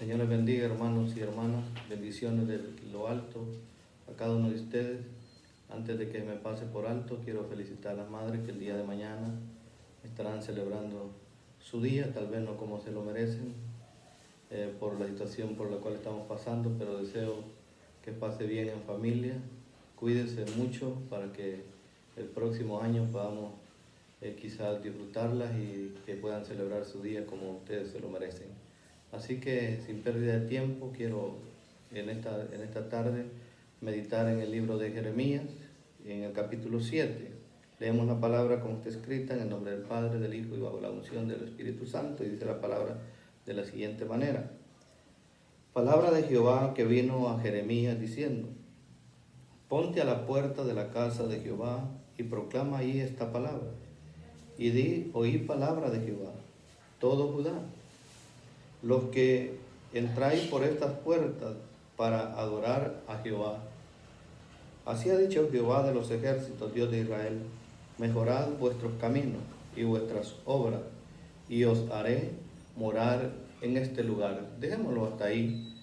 Señor les bendiga, hermanos y hermanas. Bendiciones de lo alto a cada uno de ustedes. Antes de que me pase por alto, quiero felicitar a las madres que el día de mañana estarán celebrando su día, tal vez no como se lo merecen, por la situación por la cual estamos pasando, pero deseo que pase bien en familia. Cuídense mucho para que el próximo año podamos quizás disfrutarlas y que puedan celebrar su día como ustedes se lo merecen. Así que sin pérdida de tiempo quiero en esta tarde meditar en el libro de Jeremías, en el capítulo 7. Leemos la palabra como está escrita en el nombre del Padre, del Hijo y bajo la unción del Espíritu Santo, y dice la palabra de la siguiente manera. Palabra de Jehová que vino a Jeremías diciendo: ponte a la puerta de la casa de Jehová y proclama ahí esta palabra. Y di, oí palabra de Jehová, todo Judá, los que entráis por estas puertas para adorar a Jehová. Así ha dicho Jehová de los ejércitos, Dios de Israel: mejorad vuestros caminos y vuestras obras, y os haré morar en este lugar. Dejémoslo hasta ahí,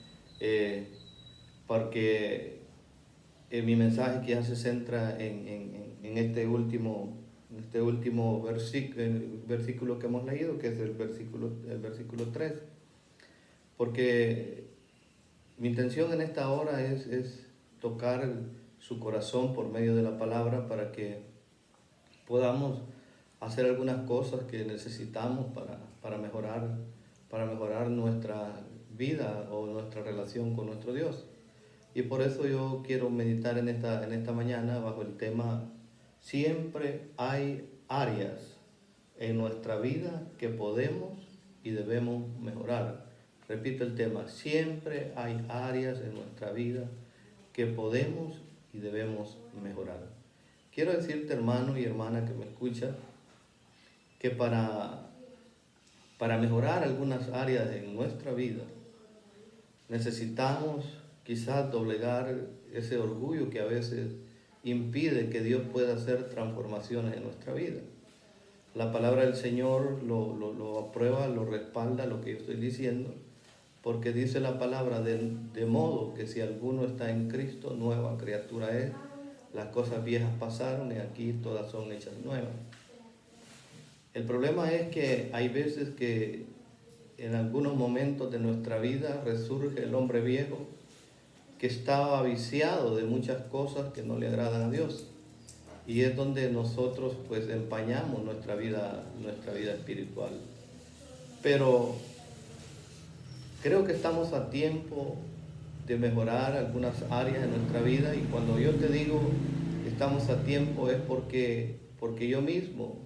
porque mi mensaje quizás se centra en este último versículo que hemos leído, que es el versículo 3. Porque mi intención en esta hora es tocar su corazón por medio de la palabra para que podamos hacer algunas cosas que necesitamos para mejorar nuestra vida o nuestra relación con nuestro Dios. Y por eso yo quiero meditar en esta mañana bajo el tema: siempre hay áreas en nuestra vida que podemos y debemos mejorar. Repito el tema: siempre hay áreas en nuestra vida que podemos y debemos mejorar. Quiero decirte, hermano y hermana que me escucha, que para mejorar algunas áreas en nuestra vida necesitamos quizás doblegar ese orgullo que a veces impide que Dios pueda hacer transformaciones en nuestra vida. La palabra del Señor lo aprueba, lo respalda lo que yo estoy diciendo, porque dice la palabra de modo que si alguno está en Cristo, nueva criatura es, las cosas viejas pasaron y aquí todas son hechas nuevas. El problema es que hay veces que en algunos momentos de nuestra vida resurge el hombre viejo que estaba viciado de muchas cosas que no le agradan a Dios. Y es donde nosotros pues empañamos nuestra vida espiritual. Pero creo que estamos a tiempo de mejorar algunas áreas de nuestra vida, y cuando yo te digo que estamos a tiempo es porque yo mismo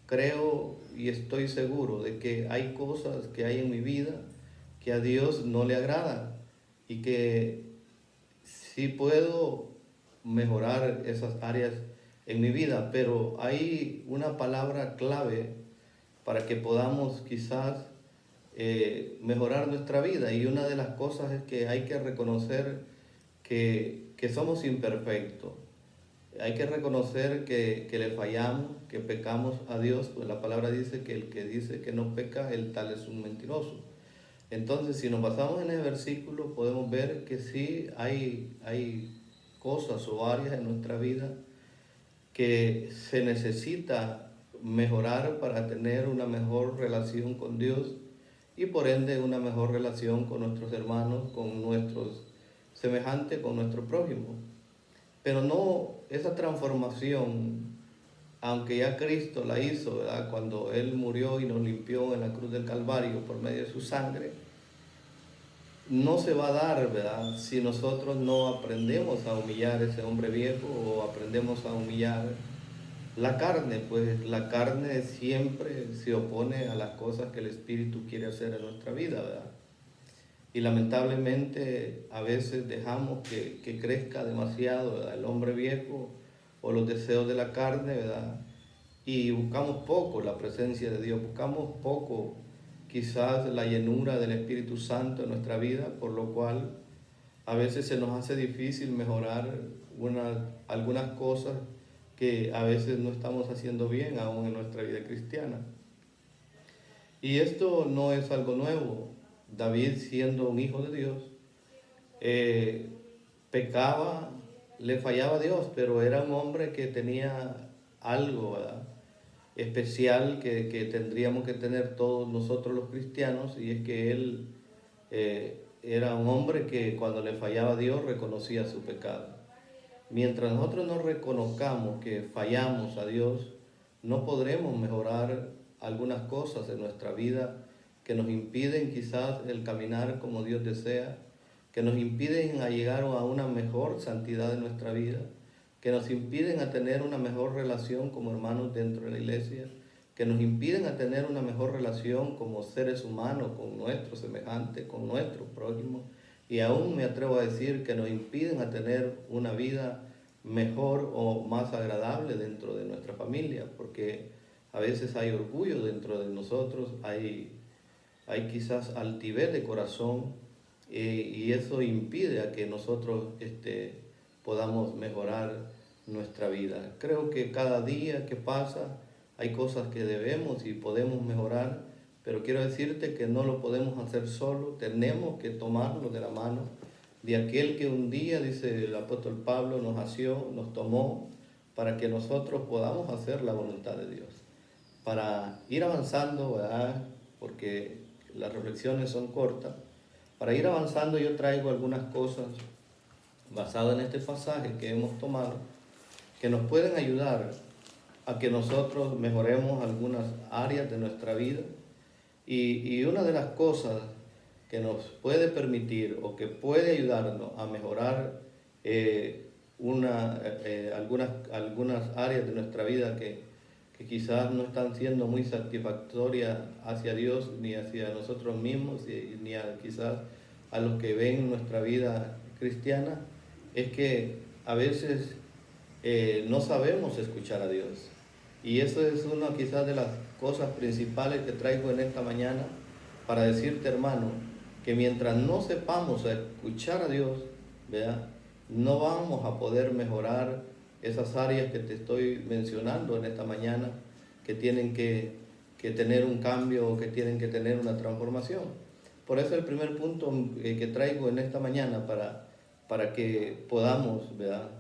creo y estoy seguro de que hay cosas que hay en mi vida que a Dios no le agradan y que sí puedo mejorar esas áreas en mi vida, pero hay una palabra clave para que podamos quizás mejorar nuestra vida, y una de las cosas es que hay que reconocer que somos imperfectos. Hay que reconocer que le fallamos, que pecamos a Dios, pues la palabra dice que el que dice que no peca, el tal es un mentiroso. Entonces, si nos basamos en el versículo, podemos ver que sí hay cosas o áreas en nuestra vida que se necesita mejorar para tener una mejor relación con Dios y por ende una mejor relación con nuestros hermanos, con nuestros semejantes, con nuestro prójimo. Pero no esa transformación, aunque ya Cristo la hizo, ¿verdad?, cuando Él murió y nos limpió en la cruz del Calvario por medio de su sangre, no se va a dar, ¿verdad?, si nosotros no aprendemos a humillar ese hombre viejo o aprendemos a humillar la carne. Pues la carne siempre se opone a las cosas que el Espíritu quiere hacer en nuestra vida, ¿verdad? Y lamentablemente a veces dejamos que crezca demasiado, ¿verdad?, el hombre viejo o los deseos de la carne, ¿verdad? Y buscamos poco la presencia de Dios, buscamos poco quizás la llenura del Espíritu Santo en nuestra vida, por lo cual a veces se nos hace difícil mejorar algunas cosas que a veces no estamos haciendo bien aún en nuestra vida cristiana. Y esto no es algo nuevo. David, siendo un hijo de Dios, pecaba, le fallaba a Dios, pero era un hombre que tenía algo, ¿verdad?, especial que tendríamos que tener todos nosotros los cristianos, y es que él era un hombre que cuando le fallaba a Dios reconocía su pecado. Mientras nosotros no reconozcamos que fallamos a Dios, no podremos mejorar algunas cosas en nuestra vida que nos impiden quizás el caminar como Dios desea, que nos impiden a llegar a una mejor santidad en nuestra vida, que nos impiden a tener una mejor relación como hermanos dentro de la iglesia, que nos impiden a tener una mejor relación como seres humanos con nuestros semejantes, con nuestros prójimos, y aún me atrevo a decir que nos impiden a tener una vida mejor o más agradable dentro de nuestra familia, porque a veces hay orgullo dentro de nosotros, hay quizás altivez de corazón, y eso impide a que nosotros podamos mejorar nuestra vida. Creo que cada día que pasa hay cosas que debemos y podemos mejorar, pero quiero decirte que no lo podemos hacer solo, tenemos que tomarlo de la mano de aquel que un día, dice el apóstol Pablo, nos asió, nos tomó para que nosotros podamos hacer la voluntad de Dios. Para ir avanzando, ¿verdad?, porque las reflexiones son cortas, para ir avanzando yo traigo algunas cosas basadas en este pasaje que hemos tomado, que nos pueden ayudar a que nosotros mejoremos algunas áreas de nuestra vida. Y una de las cosas que nos puede permitir o que puede ayudarnos a mejorar algunas áreas de nuestra vida que quizás no están siendo muy satisfactorias hacia Dios ni hacia nosotros mismos, ni quizás a los que ven nuestra vida cristiana, es que a veces no sabemos escuchar a Dios. Y eso es una quizás de las cosas principales que traigo en esta mañana para decirte, hermano, que mientras no sepamos escuchar a Dios, ¿verdad?, no vamos a poder mejorar esas áreas que te estoy mencionando en esta mañana, que tienen que tener un cambio o que tienen que tener una transformación. Por eso el primer punto que traigo en esta mañana para que podamos, ¿verdad?,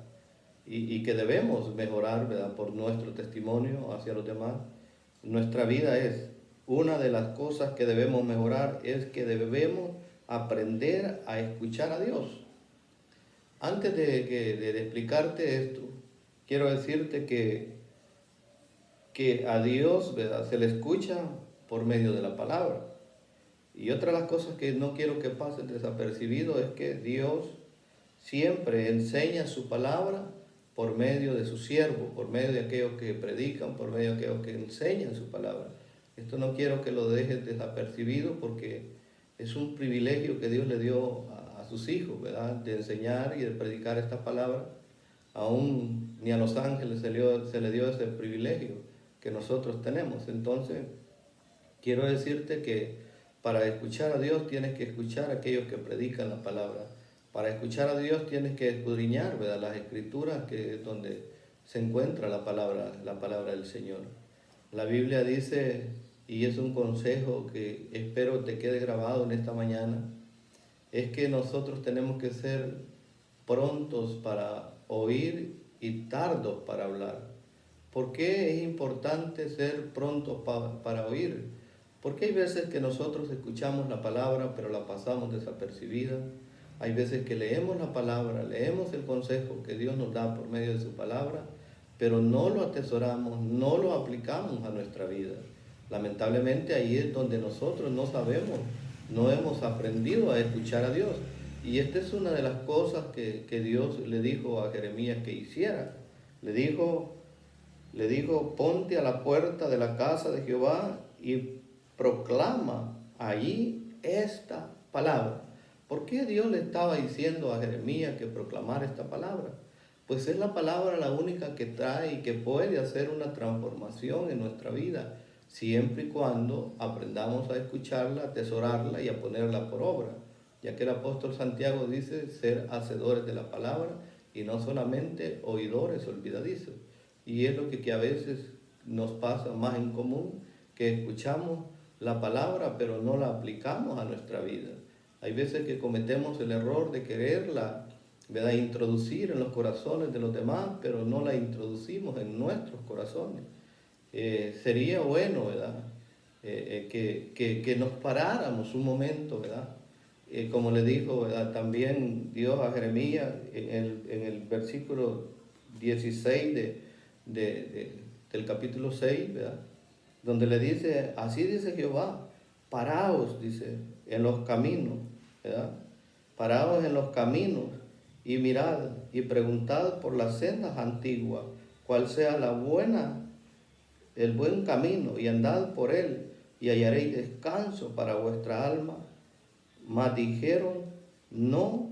y que debemos mejorar, ¿verdad?, por nuestro testimonio hacia los demás, nuestra vida es, una de las cosas que debemos mejorar es que debemos aprender a escuchar a Dios. Antes de explicarte esto, quiero decirte que a Dios, ¿verdad?, se le escucha por medio de la palabra. Y otra de las cosas que no quiero que pasen desapercibido es que Dios siempre enseña su palabra por medio de sus siervos, por medio de aquellos que predican, por medio de aquellos que enseñan su palabra. Esto no quiero que lo dejes desapercibido porque es un privilegio que Dios le dio a sus hijos, ¿verdad?, de enseñar y de predicar esta palabra. Aún ni a los ángeles se le dio ese privilegio que nosotros tenemos. Entonces, quiero decirte que para escuchar a Dios tienes que escuchar a aquellos que predican la palabra. Para escuchar a Dios tienes que escudriñar, ¿verdad?, las escrituras, que es donde se encuentra la palabra del Señor. La Biblia dice, y es un consejo que espero te quede grabado en esta mañana, es que nosotros tenemos que ser prontos para oír y tardos para hablar. ¿Por qué es importante ser prontos para oír? Porque hay veces que nosotros escuchamos la palabra pero la pasamos desapercibida. Hay veces que leemos la palabra, leemos el consejo que Dios nos da por medio de su palabra, pero no lo atesoramos, no lo aplicamos a nuestra vida. Lamentablemente ahí es donde nosotros no sabemos, no hemos aprendido a escuchar a Dios. Y esta es una de las cosas que Dios le dijo a Jeremías que hiciera. Le dijo, ponte a la puerta de la casa de Jehová y proclama allí esta palabra. ¿Por qué Dios le estaba diciendo a Jeremías que proclamara esta palabra? Pues es la palabra la única que trae y que puede hacer una transformación en nuestra vida, siempre y cuando aprendamos a escucharla, a atesorarla y a ponerla por obra. Ya que el apóstol Santiago dice ser hacedores de la palabra y no solamente oidores olvidadizos. Y es lo que a veces nos pasa más en común, que escuchamos la palabra, pero no la aplicamos a nuestra vida. Hay veces que cometemos el error de quererla, ¿verdad?, introducir en los corazones de los demás, pero no la introducimos en nuestros corazones. Sería bueno, ¿verdad?, que nos paráramos un momento, ¿verdad? Como le dijo, ¿verdad?, también Dios a Jeremías en el versículo 16 del capítulo 6, ¿verdad?, donde le dice, así dice Jehová, paraos, dice, en los caminos, ¿verdad? Paraos en los caminos y mirad y preguntad por las sendas antiguas, cuál sea el buen camino, y andad por él, y hallaréis descanso para vuestra alma. Mas dijeron, no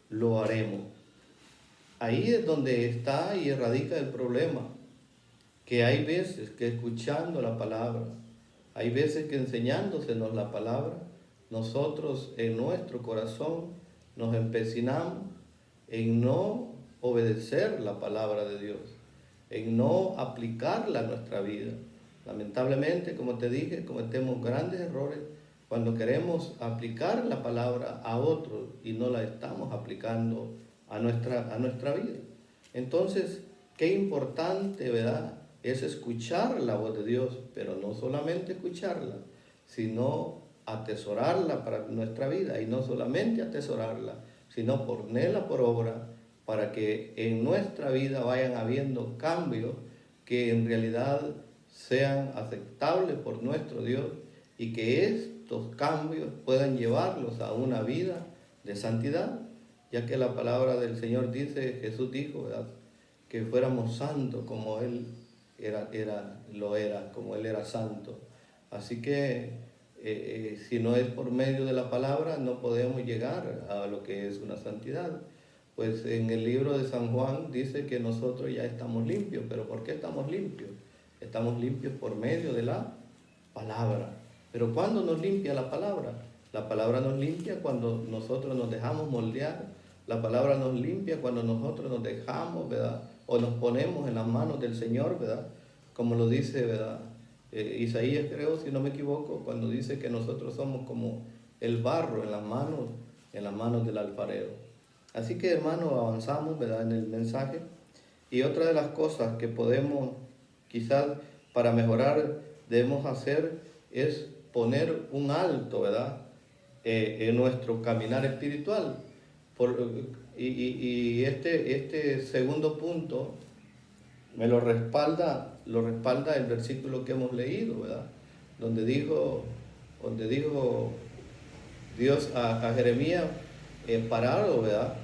lo haremos. Ahí es donde está y radica el problema, que hay veces que escuchando la palabra, hay veces que enseñándosenos la palabra, nosotros en nuestro corazón nos empecinamos en no obedecer la palabra de Dios, en no aplicarla a nuestra vida. Lamentablemente, como te dije, cometemos grandes errores cuando queremos aplicar la palabra a otros y no la estamos aplicando a nuestra vida. Entonces, qué importante, ¿verdad?, es escuchar la voz de Dios, pero no solamente escucharla, sino atesorarla para nuestra vida, y no solamente atesorarla, sino ponerla por obra para que en nuestra vida vayan habiendo cambios que en realidad sean aceptables por nuestro Dios, y que estos cambios puedan llevarlos a una vida de santidad, ya que la palabra del Señor dice, Jesús dijo, ¿verdad?, que fuéramos santos como Él como Él era santo. Así que si no es por medio de la palabra, no podemos llegar a lo que es una santidad. Pues en el libro de San Juan dice que nosotros ya estamos limpios. ¿Pero por qué estamos limpios? Estamos limpios por medio de la palabra. Pero ¿cuándo nos limpia la palabra? La palabra nos limpia cuando nosotros nos dejamos moldear. La palabra nos limpia cuando nosotros nos dejamos, ¿verdad?, o nos ponemos en las manos del Señor, ¿verdad?, como lo dice, ¿verdad?, Isaías, creo, si no me equivoco, cuando dice que nosotros somos como el barro en las manos del alfarero. Así que, hermanos, avanzamos, ¿verdad?, en el mensaje. Y otra de las cosas que podemos, quizás para mejorar, debemos hacer es poner un alto, ¿verdad?, en nuestro caminar espiritual. Y este segundo punto me lo respalda el versículo que hemos leído, ¿verdad?, donde dijo Dios a Jeremías, parado, ¿verdad?,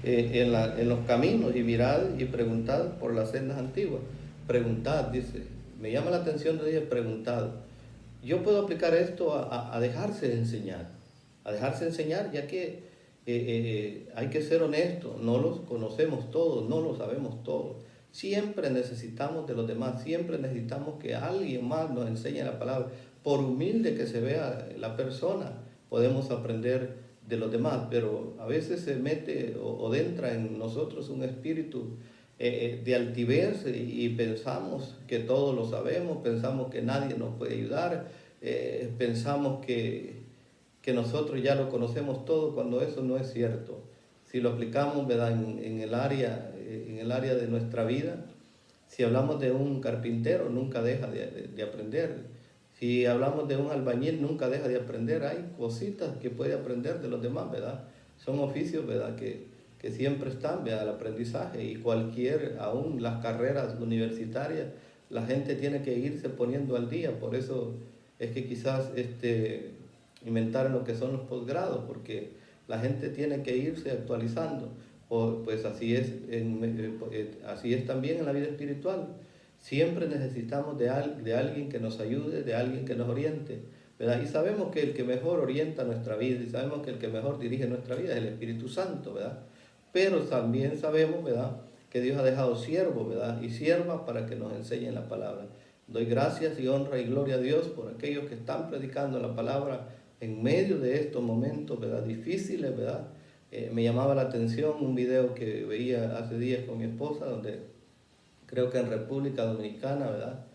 en los caminos, y mirad y preguntad por las sendas antiguas. Preguntad, dice, me llama la atención de Dios, preguntad. Yo puedo aplicar esto a dejarse enseñar, ya que hay que ser honestos, no los conocemos todos, no lo sabemos todos. Siempre necesitamos de los demás, siempre necesitamos que alguien más nos enseñe la palabra. Por humilde que se vea la persona, podemos aprender de los demás, pero a veces se mete o entra en nosotros un espíritu de altivez, y pensamos que todo lo sabemos, pensamos que nadie nos puede ayudar, pensamos que nosotros ya lo conocemos todo, cuando eso no es cierto. Si lo aplicamos, ¿verdad?, en el área de nuestra vida, si hablamos de un carpintero, nunca deja de aprender. Si hablamos de un albañil, nunca deja de aprender. Hay cositas que puede aprender de los demás, ¿verdad? Son oficios, ¿verdad?, que siempre están, ¿verdad?, el aprendizaje, y aún las carreras universitarias, la gente tiene que irse poniendo al día. Por eso es que quizás inventaron lo que son los posgrados, porque la gente tiene que irse actualizando. Pues así es también en la vida espiritual. Siempre necesitamos de alguien que nos ayude, de alguien que nos oriente, ¿verdad? Y sabemos que el que mejor orienta nuestra vida, y sabemos que el que mejor dirige nuestra vida es el Espíritu Santo, ¿verdad? Pero también sabemos, ¿verdad?, que Dios ha dejado siervos, ¿verdad?, y siervas para que nos enseñen la palabra. Doy gracias y honra y gloria a Dios por aquellos que están predicando la palabra en medio de estos momentos, ¿verdad?, difíciles, ¿verdad? Me llamaba la atención un video que veía hace días con mi esposa, donde creo que en República Dominicana, ¿verdad?,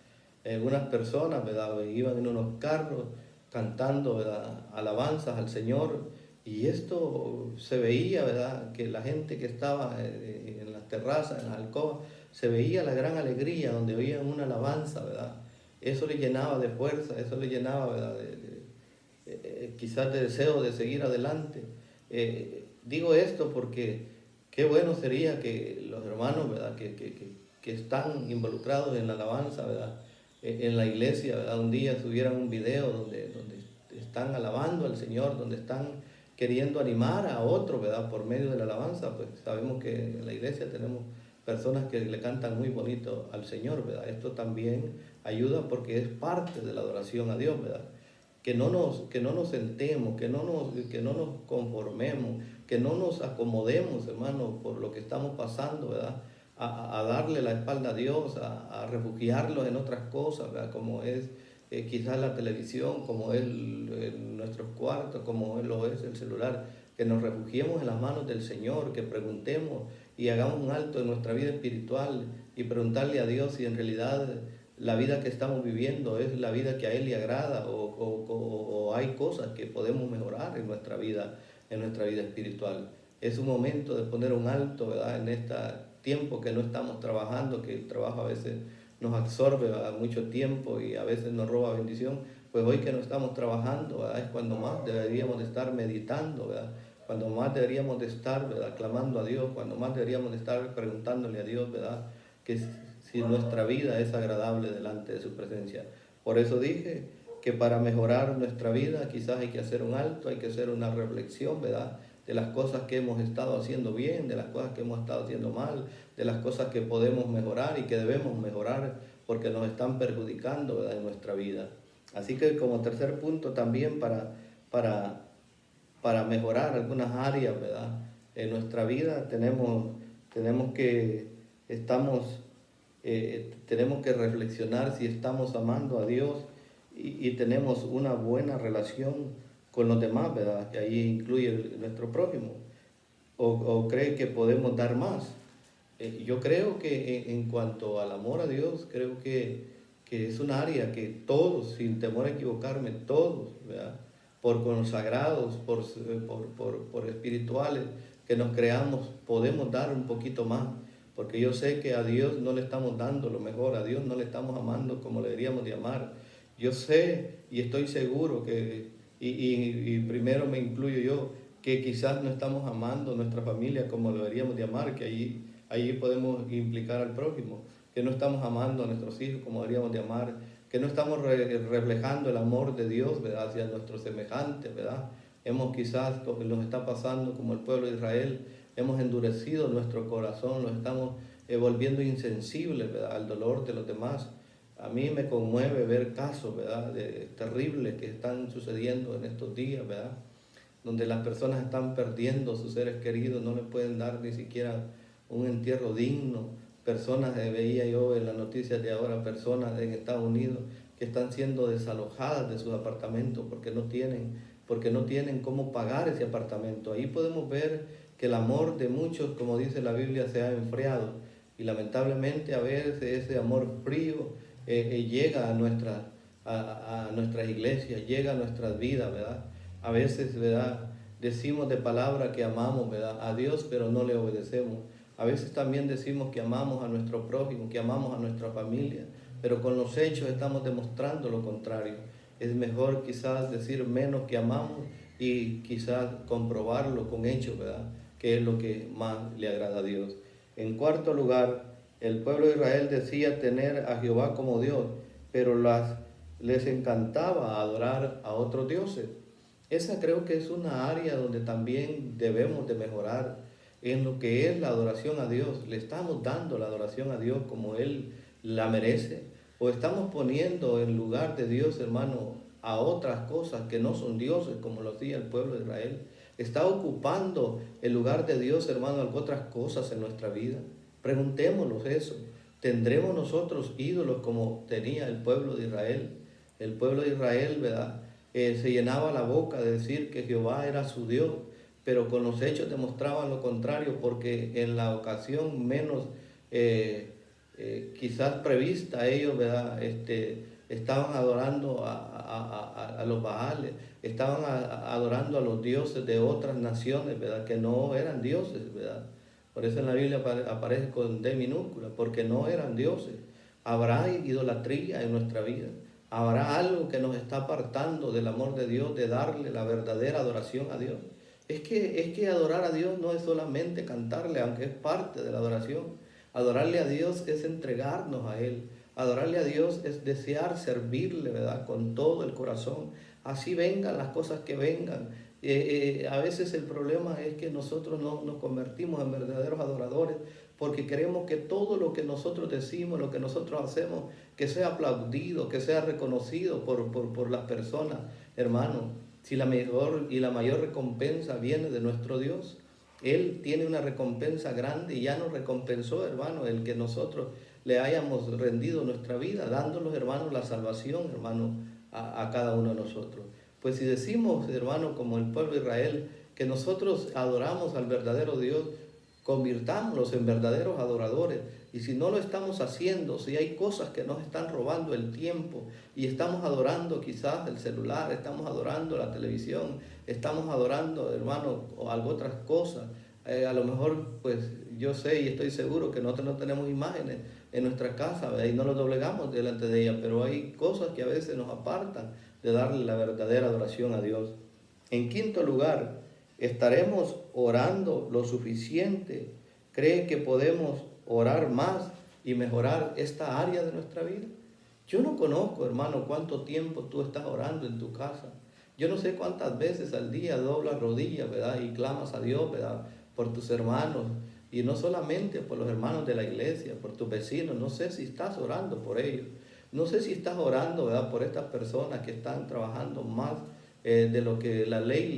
algunas personas, ¿verdad?, iban en unos carros cantando, ¿verdad?, alabanzas al Señor, y esto se veía, ¿verdad?, que la gente que estaba en las terrazas, en las alcobas, se veía la gran alegría donde oían una alabanza, ¿verdad? Eso le llenaba de fuerza, eso le llenaba, ¿verdad?, quizás de deseo de seguir adelante. Digo esto porque qué bueno sería que los hermanos, ¿verdad?, que están involucrados en la alabanza, ¿verdad?, en la iglesia, ¿verdad?, un día subieran un video donde están alabando al Señor, donde están queriendo animar a otro, ¿verdad?, por medio de la alabanza. Pues sabemos que en la iglesia tenemos personas que le cantan muy bonito al Señor, ¿verdad? Esto también ayuda porque es parte de la adoración a Dios, ¿verdad? Que no nos sentemos, que no nos conformemos, que no nos acomodemos, hermano, por lo que estamos pasando, ¿verdad? A darle la espalda a Dios, a refugiarlos en otras cosas, ¿verdad? Como es quizás la televisión, como es nuestros cuartos, como lo es el celular. Que nos refugiemos en las manos del Señor, que preguntemos y hagamos un alto en nuestra vida espiritual y preguntarle a Dios si en realidad la vida que estamos viviendo es la vida que a Él le agrada o hay cosas que podemos mejorar en nuestra vida espiritual. Es un momento de poner un alto, ¿verdad?, en este tiempo que no estamos trabajando, que el trabajo a veces nos absorbe, ¿verdad?, mucho tiempo y a veces nos roba bendición. Pues hoy que no estamos trabajando, ¿verdad?, es cuando más deberíamos de estar meditando, ¿verdad?, cuando más deberíamos de estar, ¿verdad?, clamando a Dios, cuando más deberíamos de estar preguntándole a Dios, ¿verdad?, que si nuestra vida es agradable delante de su presencia. Por eso dije que para mejorar nuestra vida quizás hay que hacer un alto, hay que hacer una reflexión, ¿verdad?, de las cosas que hemos estado haciendo bien, de las cosas que hemos estado haciendo mal, de las cosas que podemos mejorar y que debemos mejorar porque nos están perjudicando, ¿verdad?, en nuestra vida. Así que como tercer punto también para mejorar algunas áreas, ¿verdad?, en nuestra vida tenemos que reflexionar si estamos amando a Dios y tenemos una buena relación con los demás, ¿verdad?, que ahí incluye nuestro prójimo, o cree que podemos dar más. Yo creo que en cuanto al amor a Dios, creo que es un área que todos, sin temor a equivocarme, todos, ¿verdad?, por consagrados, por espirituales que nos creamos, podemos dar un poquito más, porque yo sé que a Dios no le estamos dando lo mejor, a Dios no le estamos amando como le deberíamos de amar. Yo sé y estoy seguro que, y primero me incluyo yo, que quizás no estamos amando a nuestra familia como lo deberíamos de amar, que ahí podemos implicar al prójimo, que no estamos amando a nuestros hijos como deberíamos de amar, que no estamos reflejando el amor de Dios, ¿verdad?, hacia nuestros semejantes, ¿verdad? Hemos quizás, lo que nos está pasando como el pueblo de Israel, hemos endurecido nuestro corazón, nos estamos volviendo insensibles, ¿verdad?, al dolor de los demás. A mí me conmueve ver casos, ¿verdad?, terribles que están sucediendo en estos días, ¿verdad?, donde las personas están perdiendo a sus seres queridos, no les pueden dar ni siquiera un entierro digno. Personas, veía yo en las noticias de ahora, personas en Estados Unidos que están siendo desalojadas de sus apartamentos porque no tienen cómo pagar ese apartamento. Ahí podemos ver que el amor de muchos, como dice la Biblia, se ha enfriado, y lamentablemente a veces ese amor frío llega a nuestras iglesias, llega a nuestras vidas, ¿verdad? A veces, ¿verdad?, decimos de palabra que amamos, ¿verdad?, a Dios, pero no le obedecemos. A veces también decimos que amamos a nuestro prójimo, que amamos a nuestra familia, pero con los hechos estamos demostrando lo contrario. Es mejor quizás decir menos que amamos y quizás comprobarlo con hechos, ¿verdad?, que es lo que más le agrada a Dios. En cuarto lugar, el pueblo de Israel decía tener a Jehová como Dios, pero les encantaba adorar a otros dioses. Esa creo que es una área donde también debemos de mejorar en lo que es la adoración a Dios. ¿Le estamos dando la adoración a Dios como Él la merece? ¿O estamos poniendo en lugar de Dios, hermano, a otras cosas que no son dioses, como lo hacía el pueblo de Israel? ¿Está ocupando el lugar de Dios, hermano, otras cosas en nuestra vida? Preguntémonos eso. ¿Tendremos nosotros ídolos como tenía el pueblo de Israel? El pueblo de Israel, ¿verdad?, se llenaba la boca de decir que Jehová era su Dios, pero con los hechos demostraban lo contrario, porque en la ocasión menos quizás prevista, ellos, ¿verdad? Estaban adorando a los Baales, estaban adorando a los dioses de otras naciones, ¿verdad? Que no eran dioses, ¿verdad? Por eso en la Biblia aparece con D minúscula, porque no eran dioses. Habrá idolatría en nuestra vida. Habrá algo que nos está apartando del amor de Dios, de darle la verdadera adoración a Dios. Es que adorar a Dios no es solamente cantarle, aunque es parte de la adoración. Adorarle a Dios es entregarnos a Él. Adorarle a Dios es desear servirle, ¿verdad? Con todo el corazón. Así vengan las cosas que vengan. A veces el problema es que nosotros no nos convertimos en verdaderos adoradores porque queremos que todo lo que nosotros decimos, lo que nosotros hacemos, que sea aplaudido, que sea reconocido por las personas, hermano. Si la mejor y la mayor recompensa viene de nuestro Dios, Él tiene una recompensa grande y ya nos recompensó, hermano, el que nosotros le hayamos rendido nuestra vida, dándolos, hermano, la salvación, hermano, a cada uno de nosotros. Pues si decimos, hermano, como el pueblo de Israel, que nosotros adoramos al verdadero Dios, convirtámonos en verdaderos adoradores. Y si no lo estamos haciendo, si hay cosas que nos están robando el tiempo y estamos adorando quizás el celular, estamos adorando la televisión, estamos adorando, hermano, o algo otras cosas, a lo mejor, pues yo sé y estoy seguro que nosotros no tenemos imágenes en nuestra casa, ¿verdad? Y no lo doblegamos delante de ella, pero hay cosas que a veces nos apartan de darle la verdadera adoración a Dios. En quinto lugar, ¿estaremos orando lo suficiente? ¿Cree que podemos orar más y mejorar esta área de nuestra vida? Yo no conozco, hermano, cuánto tiempo tú estás orando en tu casa. Yo no sé cuántas veces al día doblas rodillas, ¿verdad? Y clamas a Dios, ¿verdad? Por tus hermanos. Y no solamente por los hermanos de la iglesia, por tus vecinos. No sé si estás orando por ellos. No sé si estás orando, ¿verdad? Por estas personas que están trabajando más de lo que la ley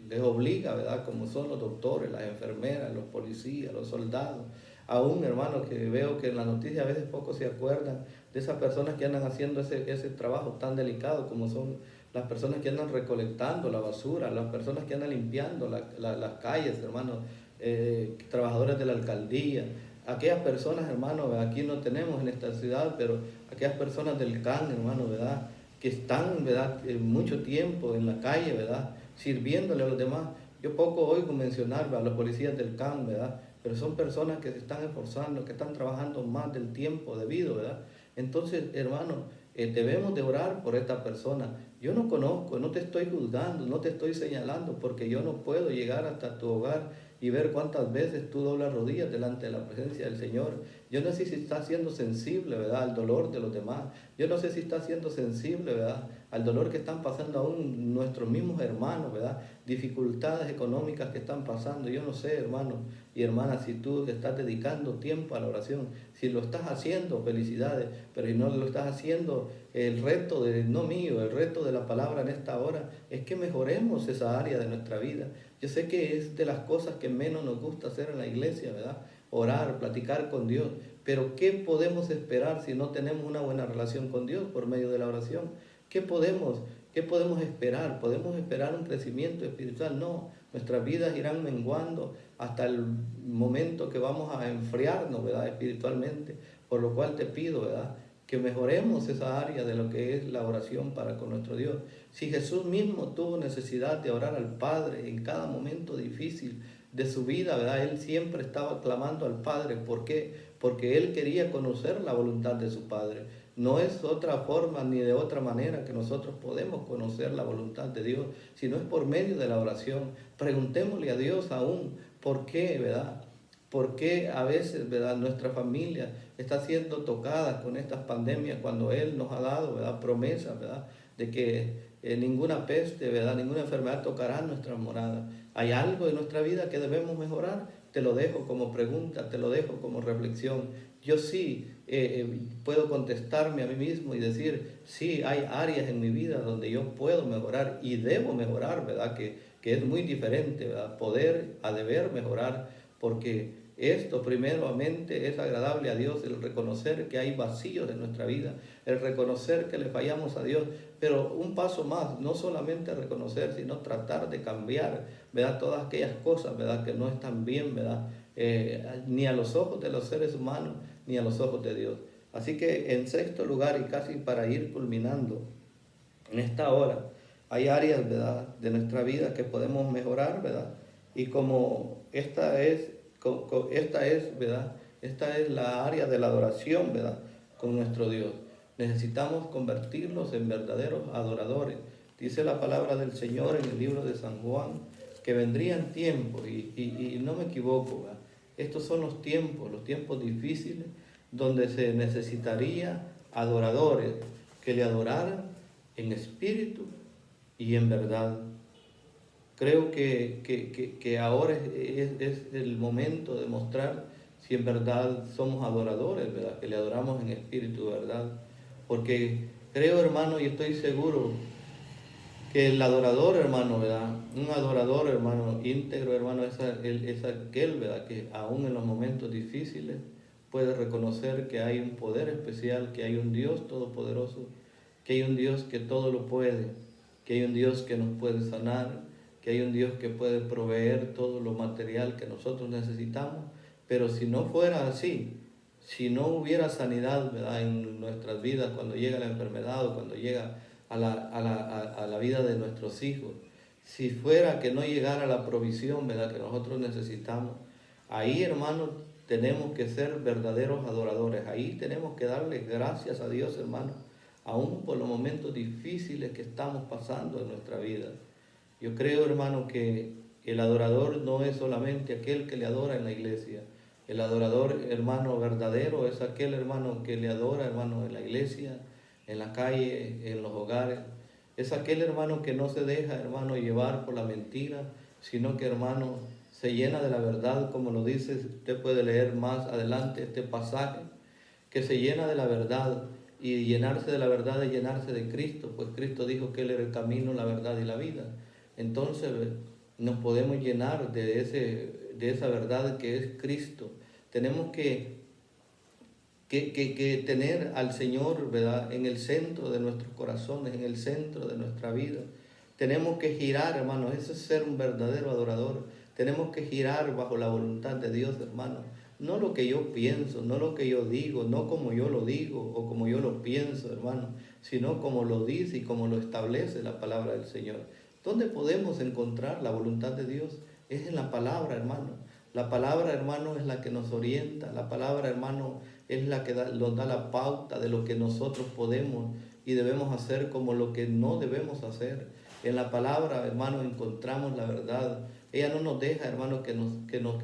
les obliga, ¿verdad? Como son los doctores, las enfermeras, los policías, los soldados. Aún, hermanos, que veo que en la noticia a veces pocos se acuerdan de esas personas que andan haciendo ese trabajo tan delicado como son las personas que andan recolectando la basura, las personas que andan limpiando las calles, hermanos, trabajadores de la alcaldía, aquellas personas, hermanos, aquí no tenemos en esta ciudad, pero aquellas personas del CAN, hermanos, ¿verdad? Que están, ¿verdad? Mucho tiempo en la calle, ¿verdad? Sirviéndole a los demás. Yo poco oigo mencionar a los policías del CAN, ¿verdad? Pero son personas que se están esforzando, que están trabajando más del tiempo debido, ¿verdad? Entonces, hermano, debemos de orar por esta persona. Yo no conozco, no te estoy juzgando, no te estoy señalando, porque yo no puedo llegar hasta tu hogar y ver cuántas veces tú doblas rodillas delante de la presencia del Señor. Yo no sé si estás siendo sensible, ¿verdad?, al dolor de los demás. Yo no sé si estás siendo sensible, ¿verdad?, al dolor que están pasando aún nuestros mismos hermanos, ¿verdad?, dificultades económicas que están pasando. Yo no sé, hermano y hermana, si tú estás dedicando tiempo a la oración. Si lo estás haciendo, felicidades, pero si no lo estás haciendo, el reto no mío, el reto de la palabra en esta hora es que mejoremos esa área de nuestra vida. Yo sé que es de las cosas que menos nos gusta hacer en la iglesia, ¿verdad? Orar, platicar con Dios. Pero ¿qué podemos esperar si no tenemos una buena relación con Dios por medio de la oración? ¿Qué podemos esperar? ¿Podemos esperar un crecimiento espiritual? No, nuestras vidas irán menguando hasta el momento que vamos a enfriarnos, ¿verdad?, espiritualmente. Por lo cual te pido, ¿verdad?, que mejoremos esa área de lo que es la oración para con nuestro Dios. Si Jesús mismo tuvo necesidad de orar al Padre en cada momento difícil de su vida, ¿verdad?, Él siempre estaba clamando al Padre. ¿Por qué? Porque Él quería conocer la voluntad de su Padre. No es otra forma ni de otra manera que nosotros podemos conocer la voluntad de Dios, sino es por medio de la oración. Preguntémosle a Dios aún por qué, ¿verdad? ¿Por qué a veces, ¿verdad?, nuestra familia está siendo tocada con estas pandemias cuando Él nos ha dado, ¿verdad?, promesas, ¿verdad?, de que ninguna peste, ¿verdad?, ninguna enfermedad tocará nuestra morada? ¿Hay algo en nuestra vida que debemos mejorar? Te lo dejo como pregunta, te lo dejo como reflexión. Yo sí puedo contestarme a mí mismo y decir, sí, hay áreas en mi vida donde yo puedo mejorar y debo mejorar, ¿verdad?, que es muy diferente, ¿verdad?, poder a deber mejorar, porque esto primeramente es agradable a Dios, el reconocer que hay vacíos en nuestra vida, el reconocer que le fallamos a Dios, pero un paso más, no solamente reconocer, sino tratar de cambiar, ¿verdad?, todas aquellas cosas, ¿verdad?, que no están bien, ¿verdad?, ni a los ojos de los seres humanos, ni a los ojos de Dios. Así que en sexto lugar, y casi para ir culminando en esta hora, hay áreas, ¿verdad?, de nuestra vida que podemos mejorar, ¿verdad? Y como esta es, ¿verdad?, esta es la área de la adoración, ¿verdad?, con nuestro Dios. Necesitamos convertirnos en verdaderos adoradores. Dice la palabra del Señor en el libro de San Juan, que vendrían tiempos, y no me equivoco, ¿verdad? Estos son los tiempos difíciles, donde se necesitaría adoradores que le adoraran en espíritu y en verdad. Creo que ahora es el momento de mostrar si en verdad somos adoradores, ¿verdad?, que le adoramos en espíritu, ¿verdad? Porque creo, hermano, y estoy seguro que el adorador, hermano, ¿verdad?, un adorador, hermano, íntegro, hermano, es aquel, ¿verdad?, que aún en los momentos difíciles puede reconocer que hay un poder especial, que hay un Dios todopoderoso, que hay un Dios que todo lo puede, que hay un Dios que nos puede sanar, que hay un Dios que puede proveer todo lo material que nosotros necesitamos. Pero si no fuera así, si no hubiera sanidad, ¿verdad?, en nuestras vidas, cuando llega la enfermedad o cuando llega a la vida de nuestros hijos, si fuera que no llegara la provisión, ¿verdad?, que nosotros necesitamos, ahí, hermanos, tenemos que ser verdaderos adoradores. Ahí tenemos que darle gracias a Dios, hermano, aún por los momentos difíciles que estamos pasando en nuestra vida. Yo creo, hermano, que el adorador no es solamente aquel que le adora en la iglesia. El adorador, hermano, verdadero es aquel, hermano, que le adora, hermano, en la iglesia, en la calle, en los hogares. Es aquel, hermano, que no se deja, hermano, llevar por la mentira, sino que, hermano, se llena de la verdad, como lo dice, usted puede leer más adelante este pasaje, que se llena de la verdad, y llenarse de la verdad es llenarse de Cristo, pues Cristo dijo que Él era el camino, la verdad y la vida. Entonces nos podemos llenar de esa verdad que es Cristo. Tenemos que tener al Señor, ¿verdad?, en el centro de nuestros corazones, en el centro de nuestra vida. Tenemos que girar, hermano, eso es ser un verdadero adorador. Tenemos que girar bajo la voluntad de Dios, hermano. No lo que yo pienso, no lo que yo digo, no como yo lo digo o como yo lo pienso, hermano, sino como lo dice y como lo establece la palabra del Señor. ¿Dónde podemos encontrar la voluntad de Dios? Es en la palabra, hermano. La palabra, hermano, es la que nos orienta. La palabra, hermano, es la que nos da la pauta de lo que nosotros podemos y debemos hacer, como lo que no debemos hacer. En la palabra, hermano, encontramos la verdad. Ella no nos deja, hermano, que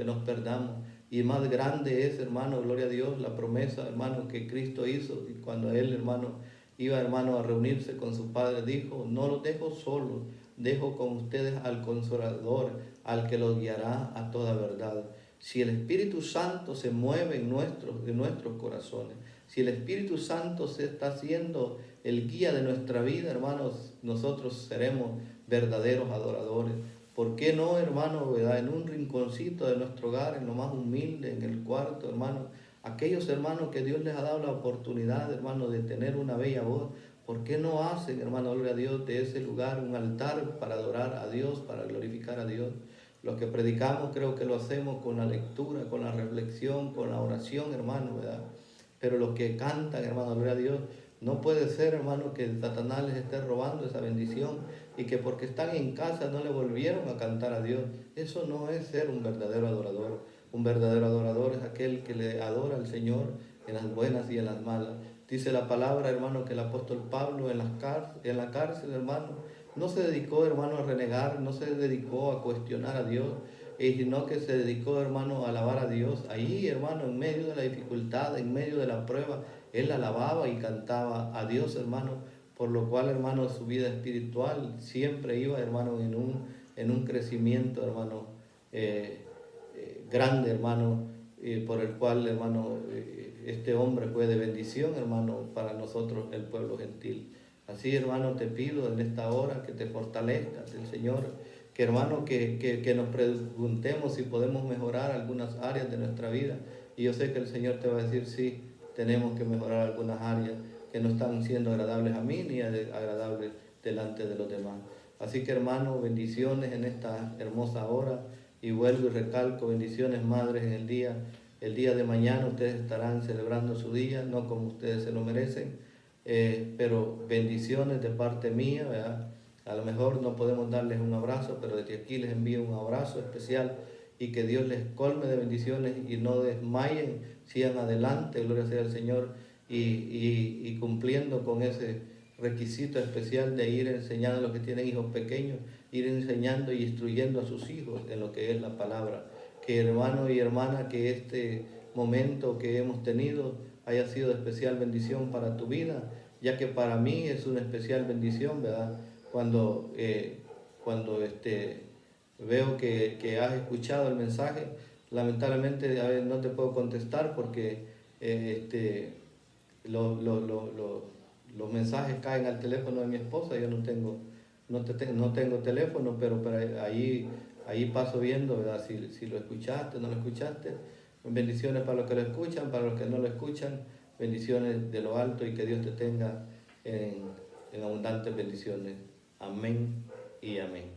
nos perdamos. Y más grande es, hermano, gloria a Dios, la promesa, hermano, que Cristo hizo. Y cuando Él, hermano, iba, hermano, a reunirse con su Padre, dijo: no los dejo solos, dejo con ustedes al Consolador, al que los guiará a toda verdad. Si el Espíritu Santo se mueve en nuestros corazones, si el Espíritu Santo se está haciendo el guía de nuestra vida, hermanos, nosotros seremos verdaderos adoradores. ¿Por qué no, hermano, verdad? En un rinconcito de nuestro hogar, en lo más humilde, en el cuarto, hermano, aquellos hermanos que Dios les ha dado la oportunidad, hermano, de tener una bella voz, ¿por qué no hacen, hermano, gloria a Dios, de ese lugar un altar para adorar a Dios, para glorificar a Dios? Los que predicamos creo que lo hacemos con la lectura, con la reflexión, con la oración, hermano, ¿verdad? Pero los que cantan, hermano, gloria a Dios, no puede ser, hermano, que Satanás les esté robando esa bendición y que porque están en casa no le volvieron a cantar a Dios. Eso no es ser un verdadero adorador. Un verdadero adorador es aquel que le adora al Señor en las buenas y en las malas. Dice la palabra, hermano, que el apóstol Pablo en la cárcel, hermano, no se dedicó, hermano, a renegar, no se dedicó a cuestionar a Dios, sino que se dedicó, hermano, a alabar a Dios. Ahí, hermano, en medio de la dificultad, en medio de la prueba, él alababa y cantaba a Dios, hermano, por lo cual, hermano, su vida espiritual siempre iba, hermano, en un crecimiento, hermano, grande, hermano, por el cual, hermano, este hombre fue de bendición, hermano, para nosotros, el pueblo gentil. Así, hermano, te pido en esta hora que te fortalezcas el Señor, que, hermano, que nos preguntemos si podemos mejorar algunas áreas de nuestra vida. Y yo sé que el Señor te va a decir: sí, tenemos que mejorar algunas áreas que no están siendo agradables a mí ni agradables delante de los demás. Así que, hermano, bendiciones en esta hermosa hora. Y vuelvo y recalco, bendiciones madres en el día de mañana. Ustedes estarán celebrando su día, no como ustedes se lo merecen, pero bendiciones de parte mía, ¿verdad? A lo mejor no podemos darles un abrazo, pero desde aquí les envío un abrazo especial y que Dios les colme de bendiciones y no desmayen, sigan adelante, gloria sea al Señor, y cumpliendo con ese requisito especial de ir enseñando a los que tienen hijos pequeños, ir enseñando y instruyendo a sus hijos en lo que es la palabra. Que hermano y hermana, que este momento que hemos tenido haya sido de especial bendición para tu vida, ya que para mí es una especial bendición, ¿verdad? Cuando veo que has escuchado el mensaje. Lamentablemente a veces no te puedo contestar porque los mensajes caen al teléfono de mi esposa. Yo no tengo teléfono, pero ahí paso viendo, ¿verdad? Si lo escuchaste, no lo escuchaste. Bendiciones para los que lo escuchan, para los que no lo escuchan. Bendiciones de lo alto y que Dios te tenga en abundantes bendiciones. Amén y amén.